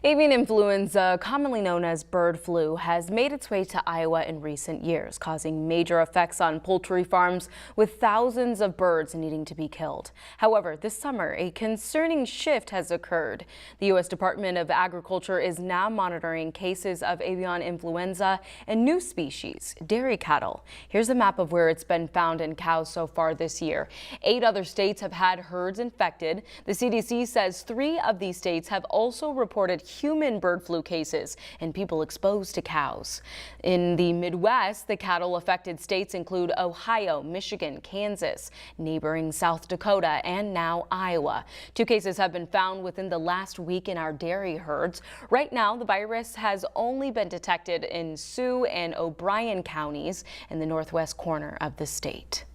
Avian influenza, commonly known as bird flu, has made its way to Iowa in recent years, causing major effects on poultry farms with thousands of birds needing to be killed. However, this summer, a concerning shift has occurred. The U.S. Department of Agriculture is now monitoring cases of avian influenza and new species, dairy cattle. Here's a map of where it's been found in cows so far this year. 8 other states have had herds infected. The CDC says 3 of these states have also reported human bird flu cases and people exposed to cows. In the Midwest, the cattle affected states include Ohio, Michigan, Kansas, neighboring South Dakota, and now Iowa. 2 cases have been found within the last week in our dairy herds. Right now, the virus has only been detected in Sioux and O'Brien counties in the northwest corner of the state.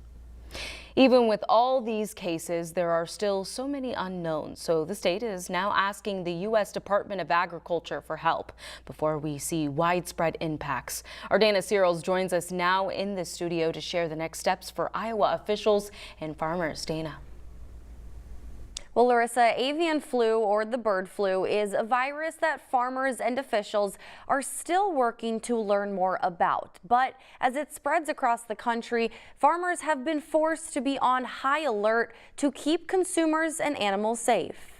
Even with all these cases, there are still so many unknowns, so the state is now asking the U.S. Department of Agriculture for help before we see widespread impacts. Our Dana Searles joins us now in the studio to share the next steps for Iowa officials and farmers. Dana. Well, Larissa, avian flu, or the bird flu, is a virus that farmers and officials are still working to learn more about. But as it spreads across the country, farmers have been forced to be on high alert to keep consumers and animals safe.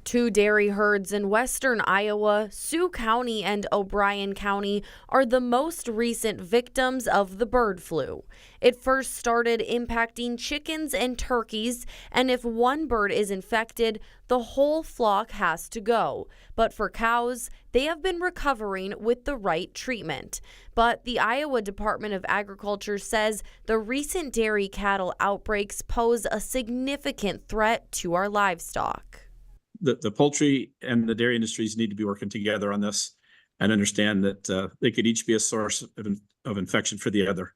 2 dairy herds in western Iowa, Sioux County and O'Brien County, are the most recent victims of the bird flu. It first started impacting chickens and turkeys, and if one bird is infected, the whole flock has to go. But for cows, they have been recovering with the right treatment. But the Iowa Department of Agriculture says the recent dairy cattle outbreaks pose a significant threat to our livestock. The poultry and the dairy industries need to be working together on this and understand that they could each be a source of infection for the other.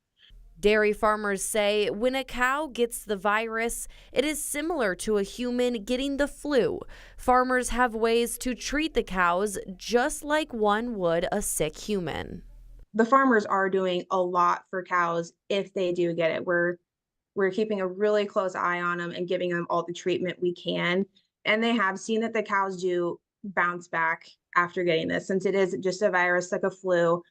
Dairy farmers say when a cow gets the virus, it is similar to a human getting the flu. Farmers have ways to treat the cows just like one would a sick human. The farmers are doing a lot for cows if they do get it. We're keeping a really close eye on them and giving them all the treatment we can. And they have seen that the cows do bounce back after getting this, since it is just a virus like a flu.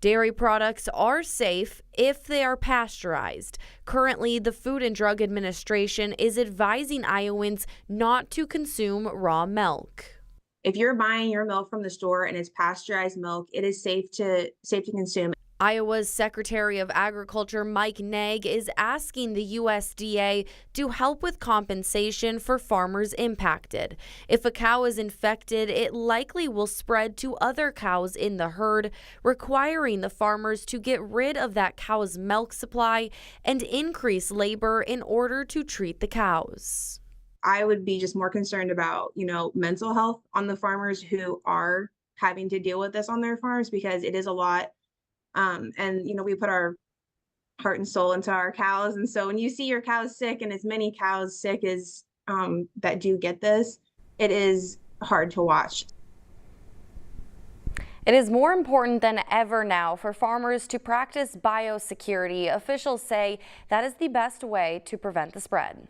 Dairy products are safe if they are pasteurized. Currently, the Food and Drug Administration is advising Iowans not to consume raw milk. If you're buying your milk from the store and it's pasteurized milk, it is safe to consume. Iowa's Secretary of Agriculture, Mike Naig, is asking the USDA to help with compensation for farmers impacted. If a cow is infected, it likely will spread to other cows in the herd, requiring the farmers to get rid of that cow's milk supply and increase labor in order to treat the cows. I would be just more concerned about, mental health on the farmers who are having to deal with this on their farms, because it is a lot. We put our heart and soul into our cows. And so when you see your cows sick, and as many cows sick as that do get this, it is hard to watch. It is more important than ever now for farmers to practice biosecurity. Officials say that is the best way to prevent the spread.